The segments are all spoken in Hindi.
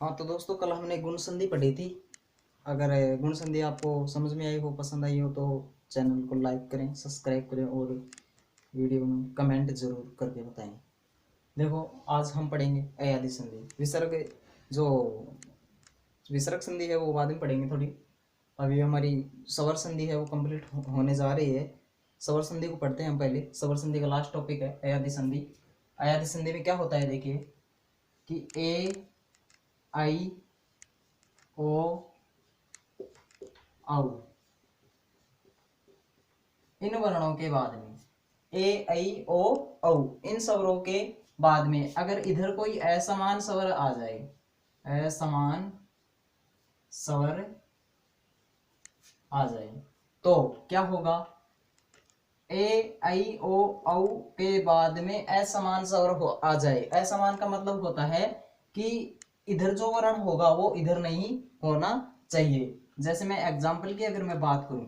हाँ तो दोस्तों, कल हमने गुण संधि पढ़ी थी। अगर गुण संधि आपको समझ में आई हो, पसंद आई हो, तो चैनल को लाइक करें, सब्सक्राइब करें और वीडियो में कमेंट जरूर करके बताएं। देखो, आज हम पढ़ेंगे अयादि संधि। विसर्ग जो विसर्ग संधि है वो बाद में पढ़ेंगे थोड़ी। अभी हमारी स्वर संधि है वो कंप्लीट होने जा रही है। स्वर संधि को पढ़ते हैं हम पहले। स्वर संधि का लास्ट टॉपिक है अयादि संधि। अयादि संधि में क्या होता है, देखिए कि ए आई ओ औ इन वर्णों के बाद में ए आई ओ औ इन स्वरों के बाद में अगर इधर कोई असमान स्वर आ जाए, असमान स्वर आ जाए तो क्या होगा? ए आई ओ औ के बाद में असमान स्वर आ जाए। असमान का मतलब होता है कि इधर जो वर्ण होगा वो इधर नहीं होना चाहिए। जैसे मैं एग्जाम्पल की अगर मैं बात करूं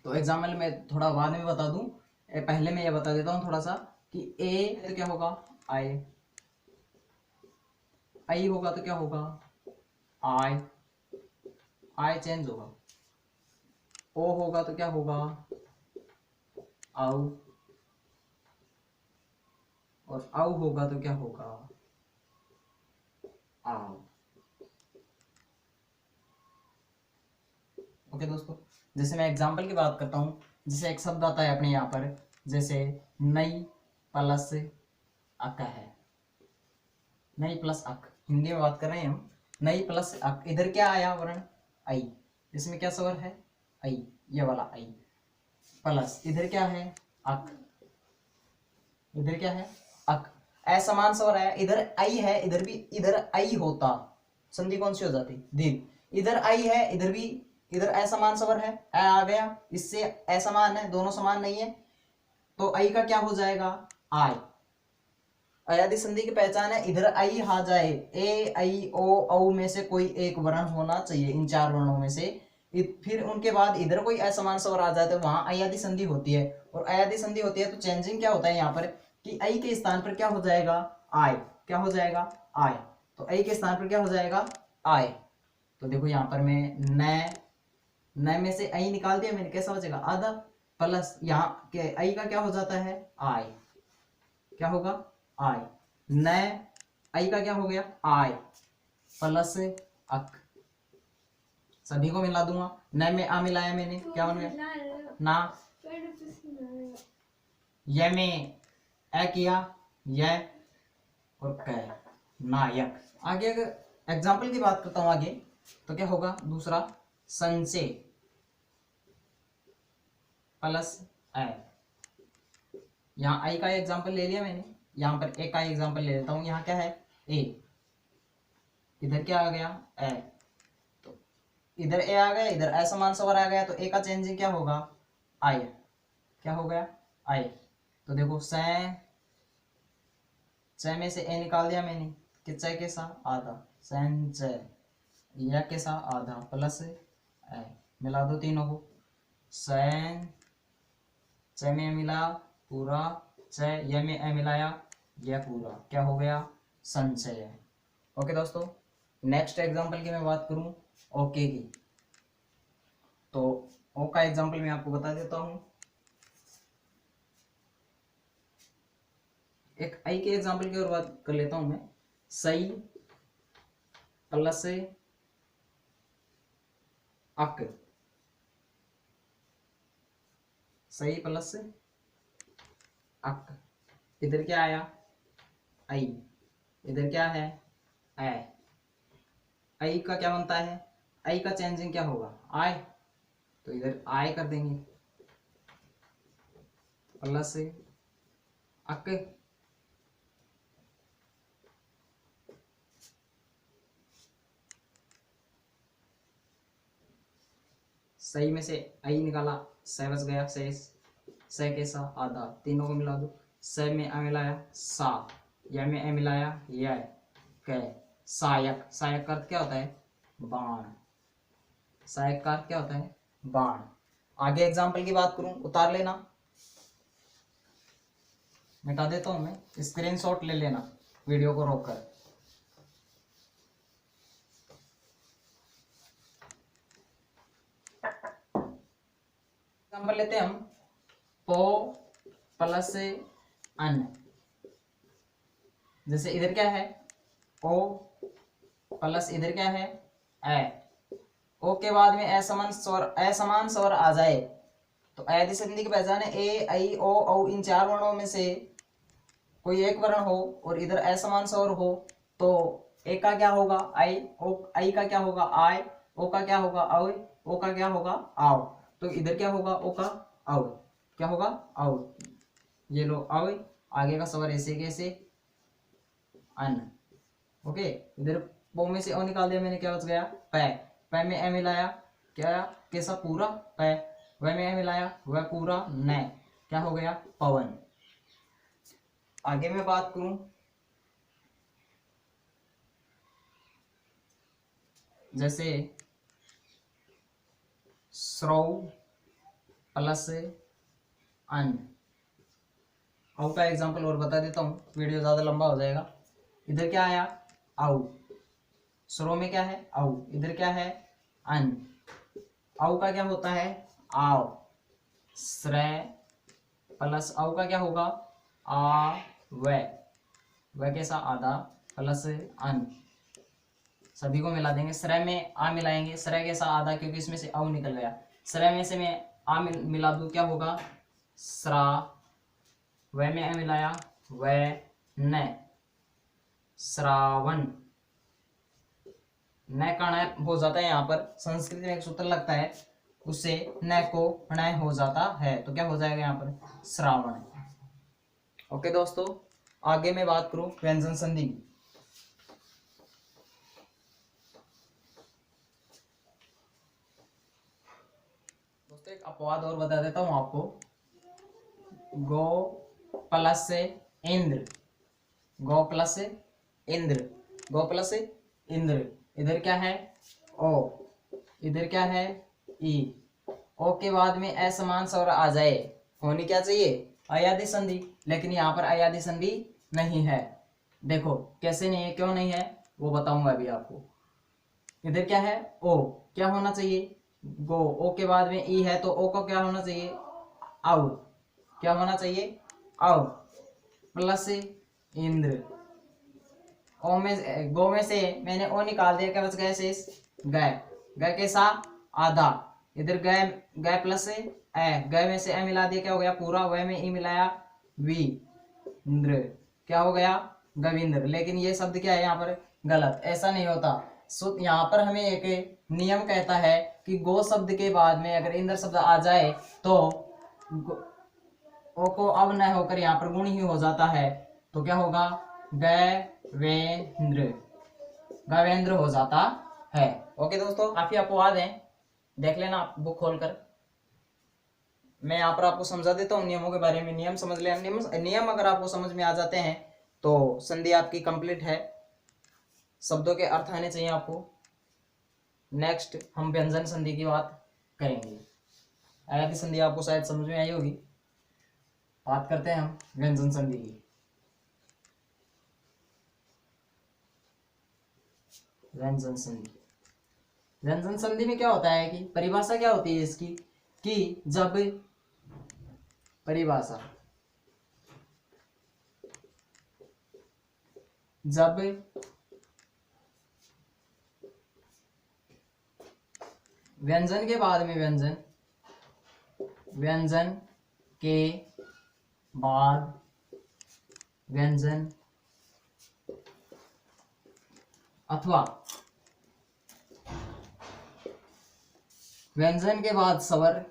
तो एग्जाम्पल में थोड़ा बाद में बता दूं, पहले मैं ये बता देता हूं थोड़ा सा कि ए तो क्या होगा? आई। आई होगा तो क्या होगा? आई। आई चेंज होगा। ओ होगा तो क्या होगा? आउ। और आउ होगा तो क्या होगा? आओ। ओके दोस्तों, जैसे मैं एग्जाम्पल की बात करता हूँ, जैसे एक शब्द आता है अपने यहाँ पर, जैसे नई प्लस अक है। नई प्लस अक, हिंदी में बात कर रहे हैं हम। नई प्लस अक, इधर क्या आया वर्ण? आई। इसमें क्या स्वर है? आई, ये वाला आई। प्लस इधर क्या है? अक। इधर क्या है? अक। असमान स्वर है, इधर आई है, इधर भी इधर आई होता, संधि कौन सी हो जाती? दीर्घ। इधर आई है, इधर भी इधर असमान स्वर है, आ गया, इससे असमान है, दोनों समान नहीं है, तो आई का क्या हो जाएगा? आई। अयादि संधि की पहचान है इधर आई आ जाए, ए आई ओ औ में से कोई एक वर्ण होना चाहिए, इन चार वर्णों में से। फिर उनके बाद इधर कोई असमान स्वर आ जाए तो वहां अयादि संधि होती है। और अयादि संधि होती है तो चेंजिंग क्या होता है यहाँ पर कि आई के स्थान पर क्या हो जाएगा? आई। क्या हो जाएगा? आई। तो आई के स्थान पर क्या हो जाएगा? आई। तो देखो यहाँ पर मैं न में से आई निकाल दिया मैंने, कैसा हो जाएगा? आधा। प्लस यहाँ के आई का क्या हो जाता है? आई। क्या होगा? आई। न आई का क्या हो गया? आई प्लस अक। सभी को मिला दूंगा। न में आ मिलाया मैंने, क्या बन गया? ना। य में ए किया, य और क, नायक। आगे अगर एग्जाम्पल की बात करता हूं आगे, तो क्या होगा? दूसरा संचय प्लस ए। यहाँ आई का एग्जाम्पल ले लिया मैंने, यहाँ पर ए का एग्जाम्पल ले लेता हूँ। यहाँ क्या है? ए। इधर क्या आ गया? ए। तो इधर ए आ गया, इधर असमान स्वर आ गया, तो ए का चेंजिंग क्या होगा? आई। क्या हो गया? आई। तो देखो च में से ए निकाल दिया मैंने, कि च के साथ आधा, संचय, या के साथ आधा प्लस ए, मिला दो तीनों को। सैन च में मिला पूरा, च य में ए मिलाया, यह पूरा, क्या हो गया? संचय। ओके दोस्तों, नेक्स्ट एग्जांपल की मैं बात करूं ओके की, तो ओ का एग्जांपल मैं आपको बता देता हूं। एक आई के एग्जांपल की और बात कर लेता हूं मैं। सई प्लस अक। सही प्लस अक। इधर क्या आया? आई। इधर क्या है? ए। आई का क्या बनता है? आई का चेंजिंग क्या होगा? आई। तो इधर आई कर देंगे प्लस अक। सही में से आई निकाला, स बच गया, स के सा आधा, तीनों को मिला दो। स में आ मिलाया सा, या में ए मिलाया यह, क, सायक। सायक का अर्थ क्या होता है? बाण। सायक का अर्थ क्या होता है? बाण। आगे एग्जाम्पल की बात करूं, उतार लेना, मिटा देता हूं मैं, स्क्रीनशॉट ले लेना वीडियो को रोक कर। एग्जांपल लेते हैं हम, पो प्लस अन। जैसे इधर क्या है, ओ प्लस इधर क्या है, ए। ओ के बाद में असमान स्वर आ जाए तो अयादी संधि की पहचान है ए, ऐ, ओ, औ। इन चार वर्णों में से कोई एक वर्ण हो और इधर असमान स्वर हो तो ए का क्या होगा, आई। ओ, आई का क्या होगा, आय। ओ का क्या होगा, औ। ओ का क्या होगा, आओ। तो इधर क्या होगा, ओ का औ, क्या होगा, औ। ये लो औ, आगे का स्वर ऐसे कैसे, अन। ओके, इधर पो में से ओ निकाल दिया मैंने, क्या बच गया, पै। पै में ए मिलाया, क्या कैसा, पूरा पै। वह में ए मिलाया, वह पूरा न, क्या हो गया, पवन। आगे मैं बात करूं, जैसे स्रव प्लस अन। औ का एग्जांपल और बता देता हूं, वीडियो ज्यादा लंबा हो जाएगा। इधर क्या आया, औ। स्रो में क्या है, औ। इधर क्या है, अन। औ का क्या होता है, आओ। श्रय प्लस औ का क्या होगा, आ वह कैसा, आधा प्लस अन। सभी को मिला देंगे, श्रय में आ मिलाएंगे, श्रय कैसा, आधा, क्योंकि इसमें से औ निकल गया। श्रय में से मैं आ मिला दूं, क्या होगा, श्रा। वह में आ मिलाया, वह न, श्रावण। न का न हो जाता है, यहाँ पर संस्कृत में एक सूत्र लगता है, उससे न को न हो जाता है, तो क्या हो जाएगा यहाँ पर, श्रावण। ओके दोस्तों, आगे मैं बात करूं व्यंजन संधि की। दोस्तों एक अपवाद और बता देता हूं आपको, गो प्लस इंद्र, गो प्लस इंद्र, गो प्लस इंद्र। इधर क्या है, ओ। इधर क्या है, ई। ओ के बाद में असमान स्वर आ जाए, होनी क्या चाहिए, अयादी संधि, लेकिन यहाँ पर अयादी संधि नहीं है। देखो कैसे नहीं है, क्यों नहीं है, वो बताऊंगा अभी आपको। इधर क्या है, ओ, क्या होना चाहिए, गो। ओ के बाद में ई है तो ओ को क्या होना चाहिए, औ। क्या होना चाहिए, औ प्लस इंद्र। ओ में, गो में से मैंने ओ निकाल दिया, क्या बच गया शेष, गय। गय कैसा, आधा। इधर गय, गय प्लस ए, गय में से ए मिला दिया, क्या हो गया, पूरा। वह में ई मिलाया, वी इंद्र, क्या हो गया, गविंद्र। लेकिन ये शब्द क्या है यहाँ पर, गलत, ऐसा नहीं होता। यहाँ पर हमें एक नियम कहता है कि गो शब्द के बाद में अगर इंद्र शब्द आ जाए तो ओ को अब न होकर यहाँ पर गुण ही हो जाता है, तो क्या होगा, गवेंद्र, गवेंद्र हो जाता है। ओके दोस्तों, काफी अपवाद हैं, देख लेना आप बुक खोलकर। मैं यहाँ पर आपको समझा देता हूँ नियमों के बारे में, नियम समझ लेना। नियम अगर आपको समझ में आ जाते हैं तो संधि आपकी कंप्लीट है, शब्दों के अर्थ आने चाहिए आपको। नेक्स्ट हम व्यंजन संधि की बात करेंगे। अयादी संधि आपको शायद समझ में आई होगी, बात करते हैं हम व्यंजन संधि की। व्यंजन संधि, व्यंजन संधि में क्या होता है कि परिभाषा क्या होती है इसकी, कि जब परिभाषा, जब व्यंजन के बाद में व्यंजन, व्यंजन के बाद व्यंजन अथवा व्यंजन के बाद स्वर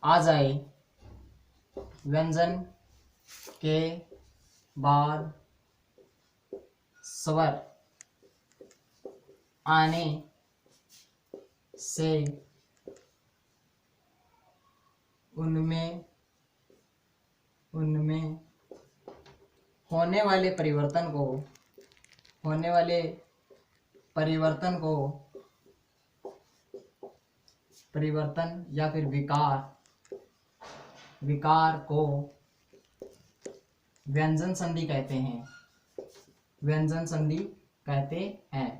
आ जाए, व्यंजन के बाद स्वर आने से उनमें होने वाले परिवर्तन को, होने वाले परिवर्तन को, परिवर्तन या फिर विकार, विकार को व्यंजन संधि कहते हैं, व्यंजन संधि कहते हैं,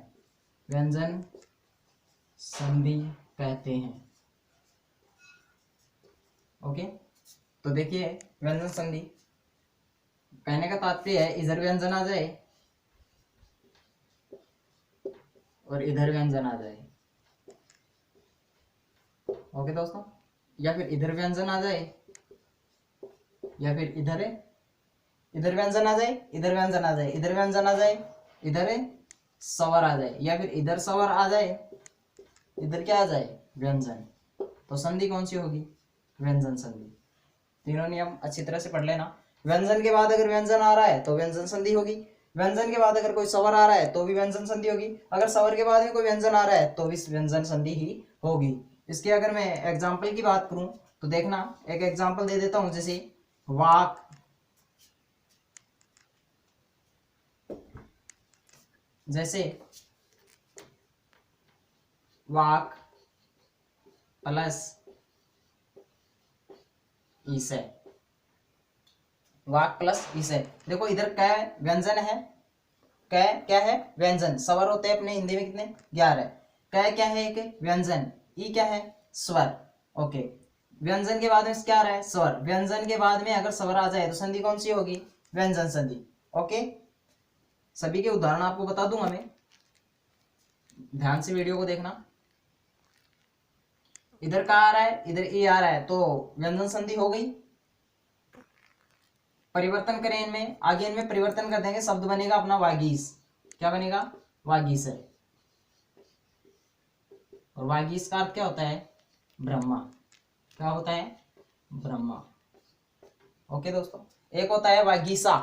व्यंजन संधि कहते हैं। ओके, तो देखिए व्यंजन संधि कहने का तात्पर्य है इधर व्यंजन आ जाए और इधर व्यंजन आ जाए। ओके दोस्तों, या फिर इधर व्यंजन आ जाए या फिर इधर इधर व्यंजन आ जाए, इधर व्यंजन आ जाए, इधर व्यंजन आ जाए, इधर स्वर आ जाए, या फिर इधर स्वर आ जाए, इधर क्या आ जाए व्यंजन। तो संधि कौन सी होगी? व्यंजन संधि। तीनों नियम अच्छी तरह से पढ़ लेना। व्यंजन के बाद अगर व्यंजन आ रहा है तो व्यंजन संधि होगी, व्यंजन के बाद अगर कोई स्वर आ रहा है तो भी व्यंजन संधि होगी, अगर स्वर के बाद में कोई व्यंजन आ रहा है तो भी व्यंजन संधि ही होगी। इसके अगर मैं एग्जाम्पल की बात करूं तो देखना, एक एग्जाम्पल दे देता हूं, जैसे वाक, जैसे वाक प्लस ईसे, वाक प्लस ईसे। देखो इधर कै व्यंजन है, कै क्या है व्यंजन, स्वर होते हैं अपने हिंदी में कितने 11। कै क्या है एक व्यंजन, ई क्या है स्वर। ओके, व्यंजन के बाद में क्या आ रहा है स्वर, व्यंजन के बाद में अगर स्वर आ जाए तो संधि कौन सी होगी? व्यंजन संधि। ओके, सभी के उदाहरण आपको बता दूंगा मैं, ध्यान से वीडियो को देखना। इधर क्या आ रहा है? इधर ए आ रहा है तो व्यंजन संधि हो गई। परिवर्तन करें इनमें, आगे इनमें परिवर्तन कर देंगे, शब्द बनेगा अपना वागीश। क्या बनेगा? वागीश है। और वागीश का अर्थ क्या होता है? ब्रह्मा। क्या होता है? ब्रह्मा। ओके दोस्तों, एक होता है वागीसा।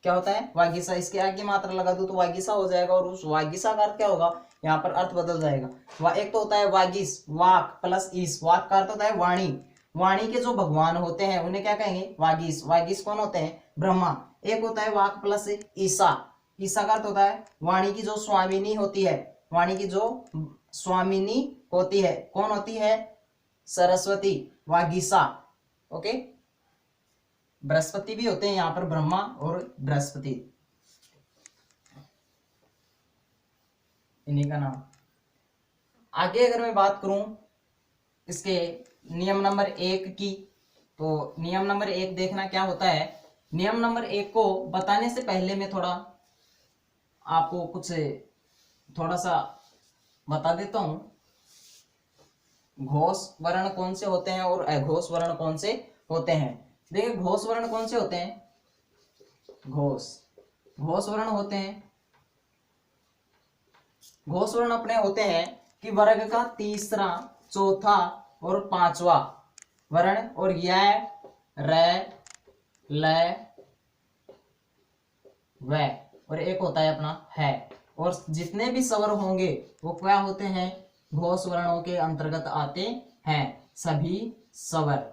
क्या होता है? वागीसा। इसके आगे मात्रा लगा दो तो वागीसा हो जाएगा, और उस वागीसा का अर्थ क्या होगा? यहाँ पर अर्थ बदल जाएगा। एक तो होता है वागीस, वाक प्लस ईस। वाक का अर्थ होता है वाणी, वाणी के जो भगवान होते हैं उन्हें क्या कहेंगे? वागीस। वागीस कौन होते हैं? ब्रह्मा। एक होता है वाक प्लस ईसा, ईसा का अर्थ होता है वाणी की जो स्वामिनी होती है, वाणी की जो स्वामिनी होती है, कौन होती है? सरस्वती, वागीसा। ओके, बृहस्पति भी होते हैं यहाँ पर, ब्रह्मा और बृहस्पति, इन्हीं का नाम। आगे अगर मैं बात करूं इसके नियम नंबर 1 की, तो नियम नंबर 1 देखना क्या होता है। नियम नंबर 1 को बताने से पहले मैं थोड़ा आपको कुछ थोड़ा सा बता देता हूं, घोष वर्ण कौन से होते हैं और अघोष वर्ण कौन से होते हैं। देखिए घोष वर्ण कौन से होते हैं? घोष घोष वर्ण होते हैं, घोष वर्ण अपने होते हैं कि वर्ग का तीसरा, चौथा और पांचवा वर्ण, और य, र, ल, व, और एक होता है अपना है। और जितने भी स्वर होंगे वो क्या होते हैं? घोष वर्णों के अंतर्गत आते हैं सभी स्वर।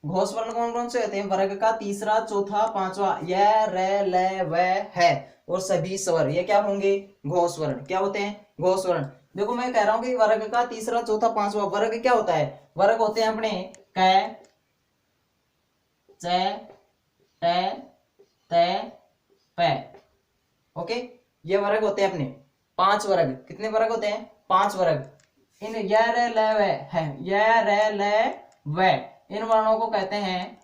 घोष वर्ण कौन कौन से होते हैं? वर्ग का तीसरा, चौथा, पांचवा, य, र, ल, व, है, और सभी स्वर, ये क्या होंगे? घोष वर्ण। क्या होते हैं? घोष वर्ण। देखो मैं कह रहा हूं कि वर्ग का तीसरा, चौथा, पांचवा, वर्ग क्या होता है? वर्ग होते हैं अपने क, च, ट, त, प। ओके, ये वर्ग होते हैं अपने 5 वर्ग। कितने वर्ग होते हैं? 5 वर्ग। इन य, र, ल, व है, य, र, ल, व, इन वर्णों को कहते हैं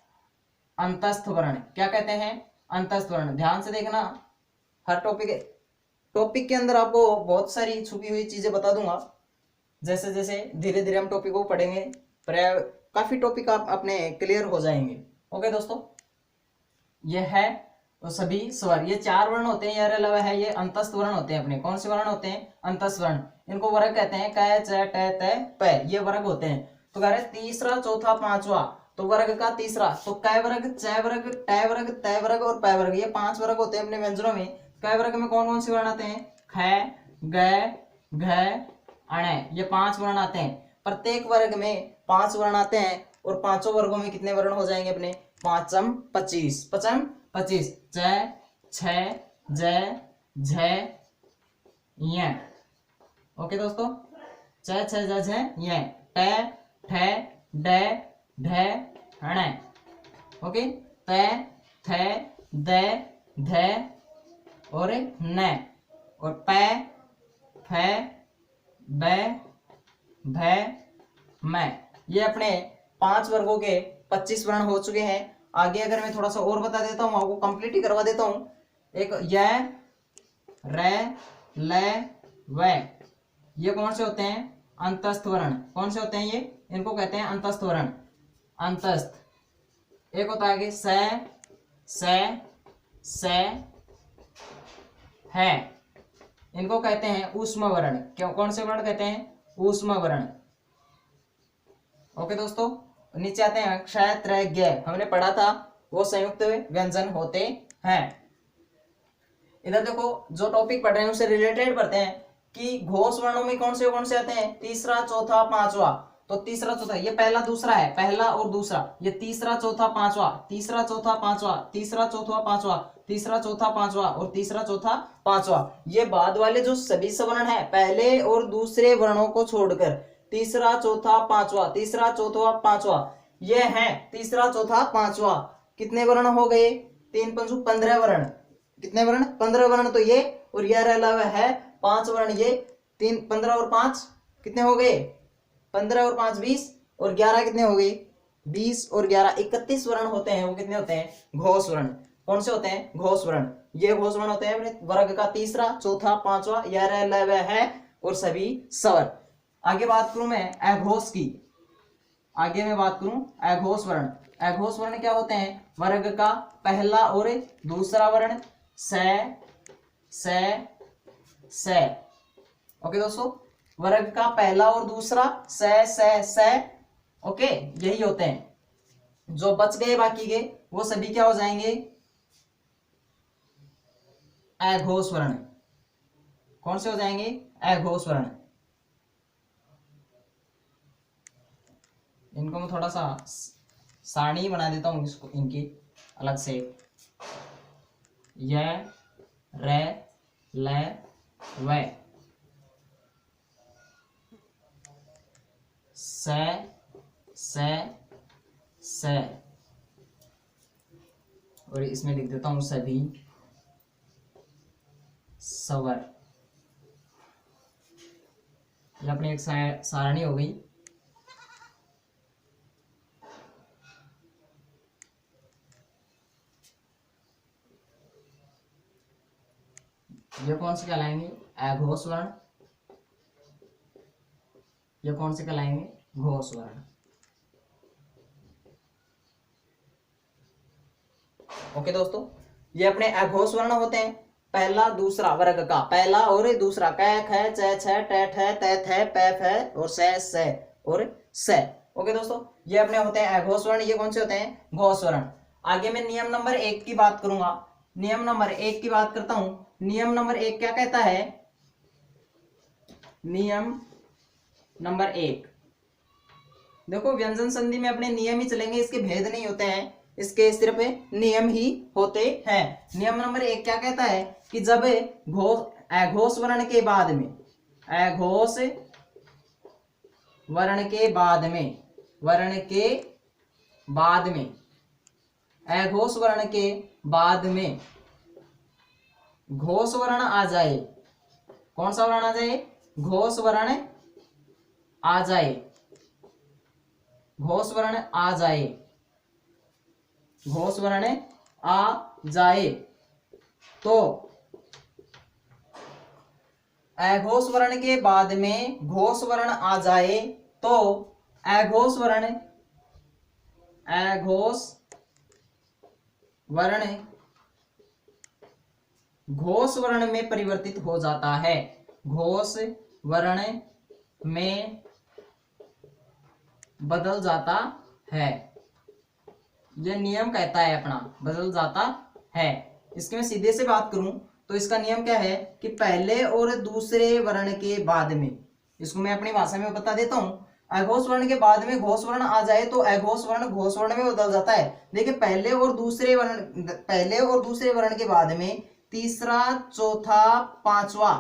अंतस्थ वर्ण। क्या कहते हैं? अंतस्थ वर्ण। ध्यान से देखना, हर टॉपिक के अंदर आपको बहुत सारी छुपी हुई चीजें बता दूंगा। जैसे जैसे धीरे धीरे हम टॉपिक को पढ़ेंगे, काफी टॉपिक आप अपने क्लियर हो जाएंगे। ओके दोस्तों, यह है तो सभी स्वर, ये 4 वर्ण होते हैं, ये लव है, ये अंतस्थ वर्ण होते हैं अपने। कौन से वर्ण होते हैं? अंतस्थ वर्ण। इनको वर्ग कहते हैं क, च, ट, त, प, ये वर्ग होते हैं। तो कह रहे तीसरा, चौथा, पांचवा, तो वर्ग का तीसरा, तो क वर्ग, च वर्ग, ट वर्ग, त वर्ग और प वर्ग, ये 5 वर्ग होते हैं अपने व्यंजनों में। क वर्ग में कौन कौन से वर्ण आते हैं? ख, ग, घ, अण, ये 5 वर्ण आते हैं। प्रत्येक वर्ग में 5 वर्ण आते हैं, और पांचों वर्गों में कितने वर्ण हो जाएंगे अपने? 5 25, 5 25, च, छ, ज, झ, य। ओके दोस्तों, च, छ, ज, झ, य, ट, ठ, ड, ढ, ण। ओके, त, थ, द, ध और न, और प, फ, ब, भ, म, ये अपने 5 वर्गों के 25 वर्ण हो चुके हैं। आगे अगर मैं थोड़ा सा और बता देता हूँ, आपको कंप्लीट ही करवा देता हूँ। एक य, रे, ले, व, ये कौन से होते हैं? अंतस्थ वर्ण। कौन से होते हैं ये? इनको कहते हैं अंतस्थ वर्ण। अंतस्थ। एक होता है कि से, है, इनको कहते हैं ऊष्म वर्ण। क्यों? कौन से वर्ण कहते हैं? ऊष्म वर्ण। ओके दोस्तों, नीचे आते हैं क्ष, त्र, ज्ञ। हमने पढ़ा था वो संयुक्त व्यंजन होते हैं। इधर देखो, जो टॉपिक पढ़ रहे हैं उससे रिलेटेड पढ़ते हैं कि घोष वर्णों में कौन से आते हैं? तीसरा, चौथा, पांचवा। तो तीसरा, चौथा, ये पहला दूसरा है, पहला और दूसरा। ये तीसरा, चौथा, पांचवा, तीसरा, चौथा, पांचवा, तीसरा, चौथा, पांचवा, तीसरा, चौथा, पांचवा और तीसरा, चौथा, पांचवा। ये बाद वाले जो सभी सवर्ण है, पहले और दूसरे वर्णों को छोड़कर, तीसरा, चौथा, पांचवा, तीसरा, चौथा, पांचवा, ये है तीसरा, चौथा, पांचवा। कितने वर्ण हो गए? 3 पंचू 15 वर्ण। कितने वर्ण? 15 वर्ण तो ये, और यह अलावा है 5 वर्ण ये। 3, 15 और 5 कितने हो गए? 15 और 5 20, और 11 कितने हो गए? 20 और 11 31 वर्ण होते हैं। वो कितने होते हैं? घोष वर्ण। कौन से होते हैं? घोष वर्ण। ये घोष वर्ण होते हैं वर्ग का तीसरा, चौथा, पांचवा, यह अलावा है और सभी स्वर। आगे बात करूं मैं अघोष की। आगे मैं बात करूं अघोष वर्ण। अघोष वर्ण क्या होते हैं? वर्ग का पहला और दूसरा वर्ण। से। ओके दोस्तों, वर्ग का पहला और दूसरा से। ओके, यही होते हैं। जो बच गए बाकी के वो सभी क्या हो जाएंगे? अघोष वर्ण। कौन से हो जाएंगे? अघोष वर्ण। इनको मैं थोड़ा सा सारणी बना देता हूं इसको, इनकी अलग से। य, रे, ले, व, से, और इसमें लिख देता हूं सभी स्वर। ये अपनी एक सारणी हो गई। ये कौन से कहलाएंगे? अघोष वर्ण। ये कौन से कहलाएंगे? घोष वर्ण। ओके दोस्तों, ये अपने अघोष वर्ण होते हैं। पहला दूसरा वर्ग का पहला और दूसरा, क, ख, च, छ, ट, ठ, त, थ, प, फ और से और स। ओके दोस्तों, ये अपने होते हैं अघोष वर्ण। ये कौन से होते हैं? घोष वर्ण। आगे मैं नियम नंबर 1 की बात करूंगा। नियम नंबर 1 की बात करता हूं। नियम नंबर 1 क्या कहता है? नियम नंबर 1 देखो, व्यंजन संधि में अपने नियम ही चलेंगे, इसके भेद नहीं होते हैं, इसके सिर्फ नियम ही होते हैं। नियम नंबर 1 क्या कहता है कि जब अघोष वर्ण के बाद में, अघोष वर्ण के बाद में, अघोष वर्ण के बाद में घोष वर्ण आ जाए। कौन सा वर्ण आ जाए? घोष वर्ण आ जाए। घोष वर्ण आ जाए। घोष वर्ण आ जाए तो अघोष वर्ण के बाद में घोष वर्ण आ जाए तो अघोष वर्ण घोष वर्ण में परिवर्तित हो जाता है। घोष वर्ण में बदल जाता है। यह नियम कहता है अपना, बदल जाता है। इसके मैं सीधे से बात करूं तो इसका नियम क्या है कि पहले और दूसरे वर्ण के बाद में, इसको मैं अपनी भाषा में बता देता हूं। अघोष वर्ण के बाद में घोष वर्ण आ जाए तो अघोष वर्ण घोष वर्ण में बदल जाता है। देखिए, पहले और दूसरे वर्ण के बाद में तीसरा, चौथा, पांचवा।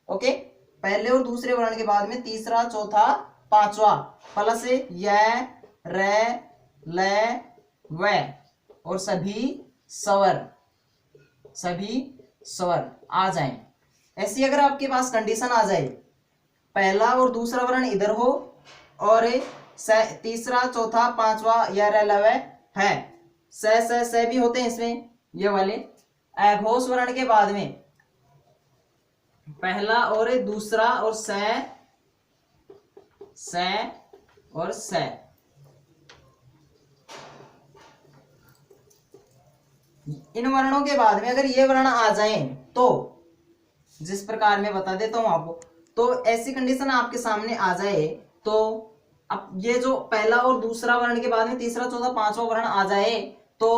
ओके, पहले और दूसरे वर्ण के बाद में तीसरा, चौथा, पांचवा प्लस य, रे, ले, व और सभी स्वर आ जाएं। ऐसी अगर आपके पास कंडीशन आ जाए, पहला और दूसरा वर्ण इधर हो और तीसरा चौथा पांचवा यह रेलवे है। स भी होते हैं इसमें, ये वाले। अघोष वर्ण के बाद में पहला और दूसरा और स और स। इन वर्णों के बाद में अगर ये वर्ण आ जाएं तो जिस प्रकार मैं बता देता हूं आपको, तो ऐसी कंडीशन आपके सामने आ जाए तो अब ये जो पहला और दूसरा वर्ण के बाद में तीसरा चौथा पांचवा वर्ण आ जाए तो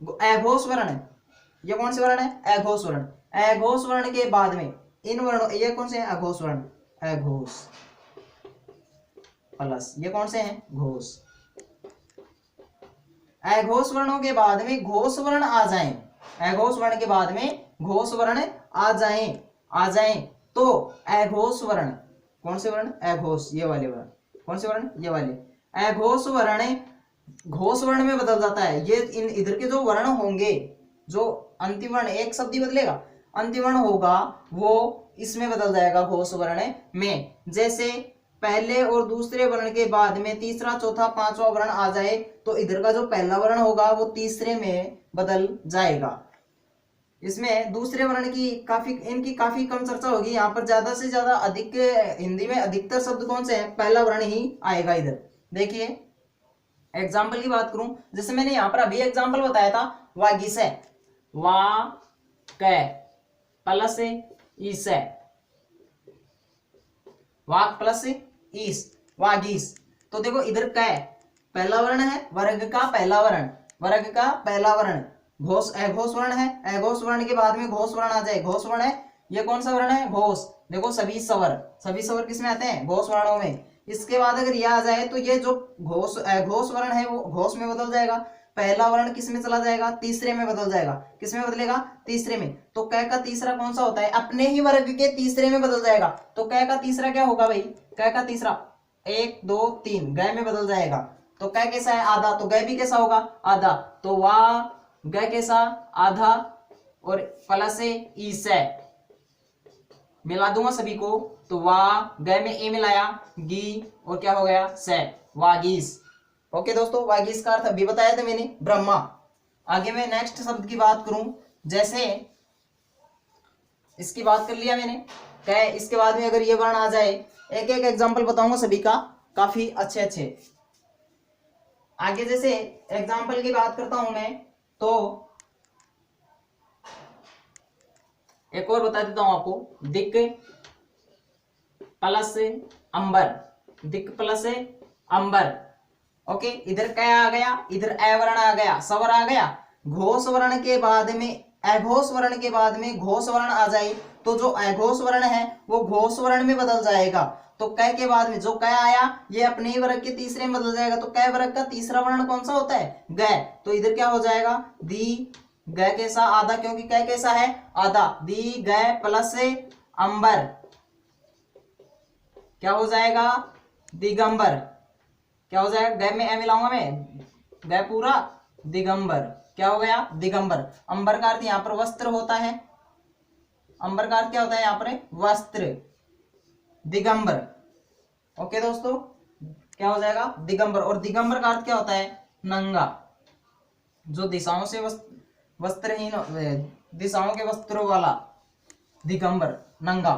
अघोष वर्ण, ये कौन से वर्ण है? अघोष वर्ण। अघोष वर्ण के बाद में इन वर्णों, ये कौन से हैं? अघोष वर्ण, अघोष प्लस ये कौन से हैं? घोष। अघोष वर्णों के बाद में घोष वर्ण आ जाएं, अघोष वर्ण के बाद में घोष वर्ण आ जाएं तो अघोष वर्ण, कौन से वर्ण? अघोष, ये वाले वर्ण। कौन से वर्ण? ये वाले। अघोष वर्ण घोष वर्ण में बदल जाता है। ये इन इधर के जो वर्ण होंगे, जो अंतिम वर्ण, एक शब्द ही बदलेगा, अंतिम वर्ण होगा वो इसमें बदल जाएगा घोष वर्ण में। जैसे पहले और दूसरे वर्ण के बाद में तीसरा चौथा पांचवा वर्ण आ जाए तो इधर का जो पहला वर्ण होगा वो तीसरे में बदल जाएगा। इसमें दूसरे वर्ण की इनकी काफी कम चर्चा होगी। यहाँ पर ज्यादा से ज्यादा अधिक हिंदी में अधिकतर शब्द कौन से हैं? पहला वर्ण ही आएगा इधर। देखिए एग्जाम्पल की बात करूं, जैसे मैंने यहाँ पर अभी एग्जाम्पल बताया था, वागीस है, वा कै प्लस ईस, वाक प्लस ईस, वागीस। तो देखो इधर कै पहला वर्ण है, वर्ग का पहला वर्ण, वर्ग का पहला वर्ण। घोष अघोष वर्ण है, अघोष वर्ण के बाद में घोष वर्ण आ जाए, घोष वर्ण है। ये कौन सा वर्ण है? घोष। देखो सभी स्वर किस में आते हैं? घोष वर्णों में। इसके बाद अगर यह आ जाए तो ये जो अघोष वर्ण है वो घोष में बदल जाएगा। पहला वर्ण किस में चला जाएगा? तीसरे में बदल जाएगा। किस में बदलेगा? तीसरे में। तो कै का तीसरा कौन सा होता है? अपने ही वर्ग के तीसरे में बदल जाएगा। तो कै का तीसरा क्या होगा भाई? कै का तीसरा 1 2 3 गै में बदल जाएगा। तो कै कैसा है? आधा। तो गै भी कैसा होगा? आधा। तो वाह गै कैसा? आधा। और प्लस ईस मिला दूंगा सभी को, तो वाह गै में ए मिलाया, गी और क्या हो गया? से, वागीस। ओके दोस्तों, वागीस का अर्थ अभी बताया था मैंने, ब्रह्मा। आगे मैं नेक्स्ट शब्द की बात करूं, जैसे इसकी बात कर लिया मैंने कै, इसके बाद में अगर ये वर्ण आ जाए, एक एक एग्जांपल बताऊंगा सभी का, काफी अच्छे अच्छे। आगे जैसे एग्जांपल की बात करता हूं मैं, तो एक और बता देता हूं आपको, दिक प्लस अंबर, दिक प्लस अंबर। ओके, इधर क्या आ गया? इधर अ वर्ण आ गया, स्वर आ गया। घोष वर्ण के बाद में अघोष वर्ण के बाद में घोष वर्ण आ जाए तो जो अघोष वर्ण है वो घोष वर्ण में बदल जाएगा। तो कै के बाद में जो कै आया ये अपने ही वर्ग के तीसरे में बदल जाएगा। तो कै वर्ग का तीसरा वर्ण कौन सा होता है? गै। तो इधर क्या हो जाएगा? दी गै कैसा? आधा, क्योंकि कै कैसा है? आधा। दी गै प्लस अंबर क्या हो जाएगा? दिगंबर। क्या हो जाएगा? गै में ए मिलाऊंगा मैं, गै पूरा, दिगंबर। क्या हो गया? दिगंबर। अंबर का अर्थ यहाँ पर वस्त्र होता है। अंबर का अर्थ क्या होता है यहाँ पर? वस्त्र। दिगंबर। ओके दोस्तों, क्या हो जाएगा? दिगंबर। और दिगंबर का अर्थ क्या होता है? नंगा। जो दिशाओं से वस्त्रहीन, दिशाओं के वस्त्रों वाला, दिगंबर, नंगा।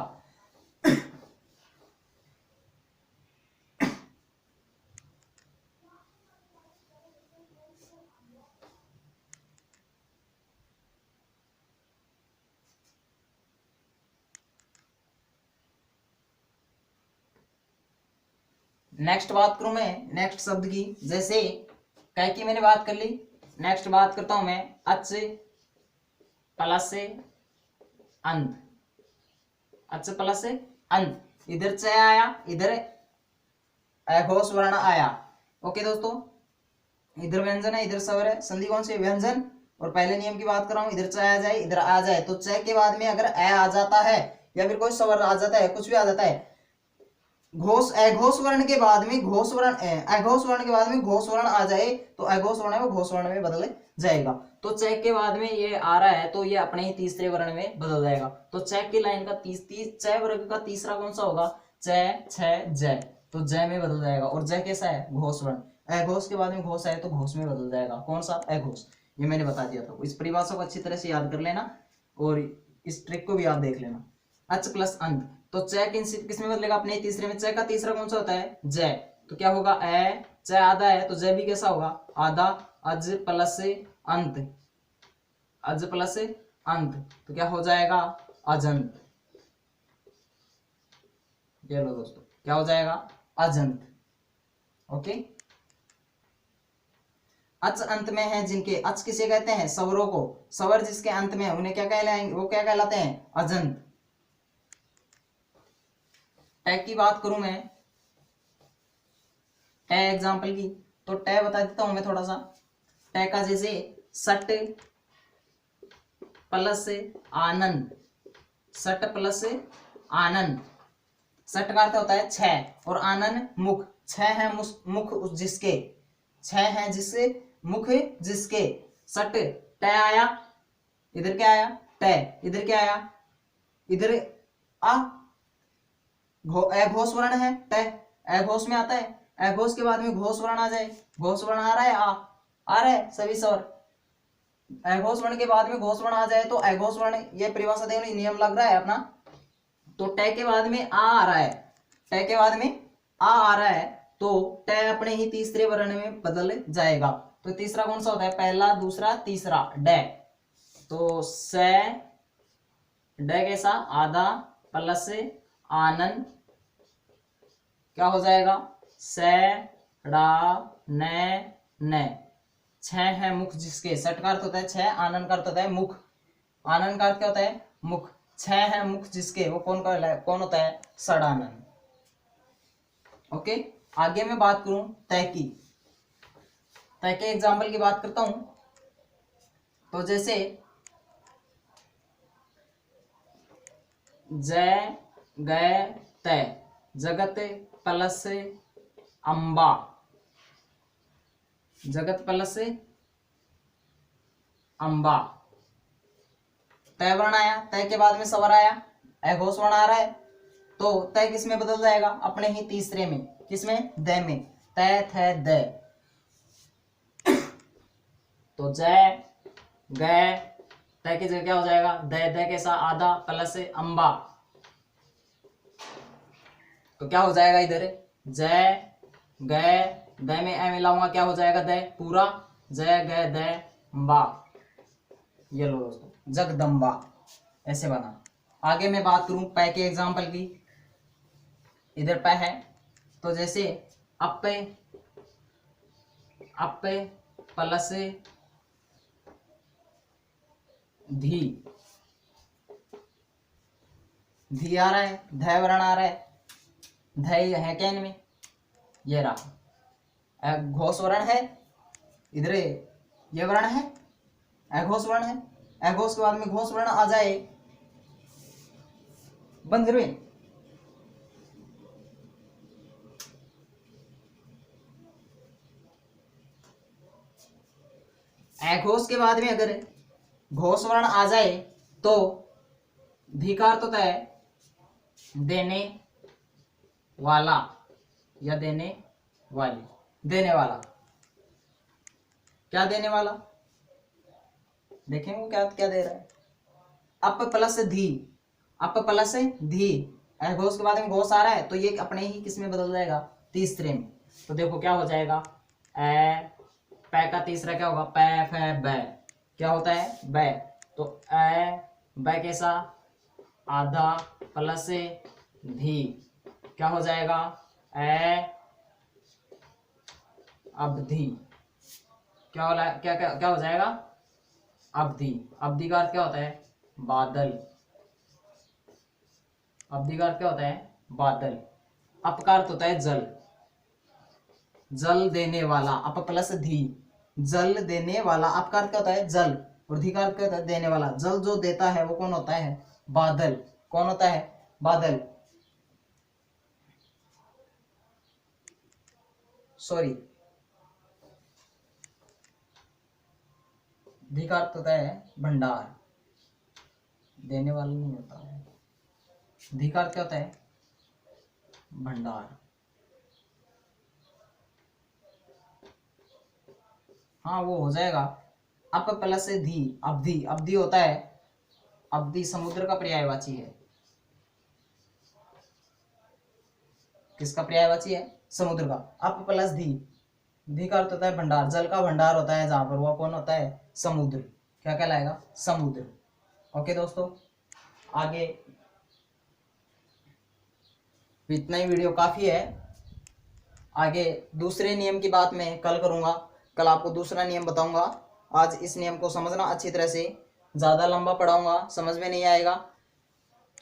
नेक्स्ट बात करूं मैं नेक्स्ट शब्द की, जैसे कै की मैंने बात कर ली। नेक्स्ट बात करता हूं मैं अच प्लस अंत, अच प्लस अंत। इधर च आया, इधर अघोष वर्ण आया। ओके दोस्तों, इधर व्यंजन है, इधर स्वर है, संधि कौन सी? व्यंजन। और पहले नियम की बात कर रहा हूं, इधर च आ जाए, इधर आ जाए, तो च के बाद में अगर अ आ जाता है या फिर कोई स्वर आ जाता है, कुछ भी आ जाता है, अघोष वर्ण के बाद में घोष वर्ण, अघोष वर्ण के बाद में घोष वर्ण आ जाए तो अघोष वर्ण है वो घोष वर्ण में बदल जाएगा। तो चेक के बाद में ये आ रहा है तो ये अपने ही तीसरे वर्ण में बदल जाएगा। तो चेक की लाइन का च वर्ग का तीसरा कौन सा होगा? च छ जय। तो जय में बदल जाएगा। और जय कैसा है? घोष वर्ण। अघोष के बाद में घोष आए तो घोष में बदल जाएगा। कौन सा? अघोष। ये मैंने बता दिया था। इस परिभाषा को अच्छी तरह से याद कर लेना और इस ट्रिक को भी याद देख लेना। अच प्लस अंत, तो च किस में बदलेगा? अपने तीसरे में। च का तीसरा कौन सा होता है? जय। तो क्या होगा? ए, च आधा है तो जय भी कैसा होगा? आधा। अज प्लस अंत, अज प्लस अंत, तो क्या हो जाएगा? अजंत। ये लो दोस्तों, क्या हो जाएगा? अजंत। ओके। अच अंत में है जिनके, अच किसे कहते हैं? स्वरों को। स्वर जिसके अंत में है उन्हें क्या कहलाएंगे? वो क्या कहलाते हैं? अजंत। टैग की बात करूं मैं, टैग एग्जांपल की, तो टैग बता देता हूं मैं थोड़ा सा। टैग का जैसे सट प्लस आनंद, सट प्लस आनंद। सट का अर्थ होता है छह और आनंद मुख। छह है मुख जिसके, छह है जिससे, मुख जिसके। सट ट आया, इधर क्या आया? ट। इधर क्या आया? इधर आ। अघोष वर्ण है ट, अघोष में आता है। अघोष के बाद में घोष वर्ण आ जाए, घोष वर्ण आ रहा है, आ रहा है सभी स्वर। अघोष वर्ण के बाद में घोष वर्ण आ जाए तो अघोष वर्ण, ये परिभाषा देखो, नियम लग रहा है अपना। तो ट के बाद में आ रहा है, ट के बाद में आ रहा है तो ट अपने ही तीसरे वर्ण में बदल जाएगा। तो तीसरा कौन सा होता है? पहला, दूसरा, तीसरा, ड। तो स ड कैसा? आधा प्लस आनंद, क्या हो जाएगा? स ड़ा न। छह है मुख जिसके, सट का अर्थ होता है छह, आनंद का अर्थ होता है मुख। आनंद का अर्थ क्या होता है? मुख। छह है मुख जिसके, वो कौन होता है? षडानंद। ओके। आगे मैं बात करूं तय की, तय के एग्जाम्पल की बात करता हूं। तो जैसे जय गय तय, जगत प्लस अंबा, जगत प्लस अंबा। तय वर्ण आया, तय के बाद में स्वर आया, अघोष वर्ण आ रहा है तो तय किस में बदल जाएगा? अपने ही तीसरे में। किसमें? द में। तय थ द। तो जय गय तय की जगह क्या हो जाएगा? द कैसा? आधा प्लस अंबा, तो क्या हो जाएगा? इधर जय गय द में ए मिलाऊंगा, क्या हो जाएगा? द पूरा। जय गय द बा। ये लो दोस्तों, जगदम्बा ऐसे बना। आगे मैं बात करूं पै के एग्जाम्पल की। इधर पै है तो जैसे अप्पे, अप्पे प्लस धी, धी आ रहा है, ध वर्ण आ रहा है, ध है कैन में, ये रहा। घोष वर्ण है, इधर ये वर्ण है, अघोष वर्ण है। अघोष के बाद में घोष वर्ण आ जाए, बंद करो। अघोष के बाद में अगर घोष वर्ण आ जाए तो धिकार तो है देने वाला या देने वाली। देने वाला, क्या देने वाला? देखें वो क्या क्या दे रहा है? अप प्लस धी, अप प्लस धी। घोष के बाद में घोष आ रहा है तो ये अपने ही किस में बदल जाएगा? तीसरे में। तो देखो क्या हो जाएगा? ए पै का तीसरा क्या होगा? पै फै बै, क्या होता है? बै। तो ए बै कैसा? आधा प्लस धी, क्या हो जाएगा? ए अवधि, क्या हो क्या क्या क्या हो जाएगा? अवधि। अवधि का अर्थ क्या होता है? बादल। अवधि का अर्थ क्या होता है? बादल। अप का अर्थ होता है जल, जल देने वाला। अप प्लस धी, जल देने वाला। अप का अर्थ क्या होता है? जल, और धी का अर्थ क्या होता है? देने वाला। जल जो देता है वो कौन होता है? बादल। कौन होता है? बादल। सॉरी, धी का अर्थ होता है भंडार, देने वाला नहीं होता है। धी का अर्थ क्या होता है? भंडार। हाँ वो हो जाएगा। अप प्लस धी, अवधि, अवधि होता है, अवधि समुद्र का पर्यायवाची है। किसका पर्यायवाची है? समुद्र का। अप प्लस धी, धी का अर्थ होता है भंडार, जल का भंडार होता है जहां पर, वो कौन होता है? समुद्र। क्या कहलाएगा? समुद्र। ओके दोस्तों, आगे इतना ही वीडियो काफी है। आगे दूसरे नियम की बात मैं कल करूंगा, कल आपको दूसरा नियम बताऊंगा। आज इस नियम को समझना अच्छी तरह से, ज्यादा लंबा पढ़ाऊंगा समझ में नहीं आएगा,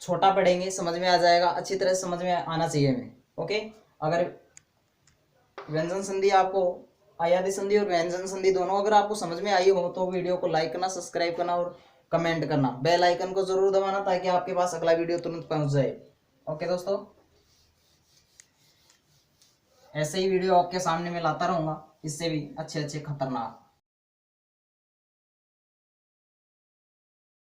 छोटा पढ़ेंगे समझ में आ जाएगा, अच्छी तरह से समझ में आना चाहिए हमें। ओके, अगर व्यंजन संधि आपको, अयादी संधि और व्यंजन संधि दोनों अगर आपको समझ में आई हो तो वीडियो को लाइक करना, सब्सक्राइब करना और कमेंट करना, बेल आइकन को जरूर दबाना ताकि आपके पास अगला वीडियो तुरंत पहुंच जाए। ओके दोस्तों, ऐसे ही वीडियो आपके सामने मैं लाता रहूंगा, इससे भी अच्छे अच्छे खतरनाक।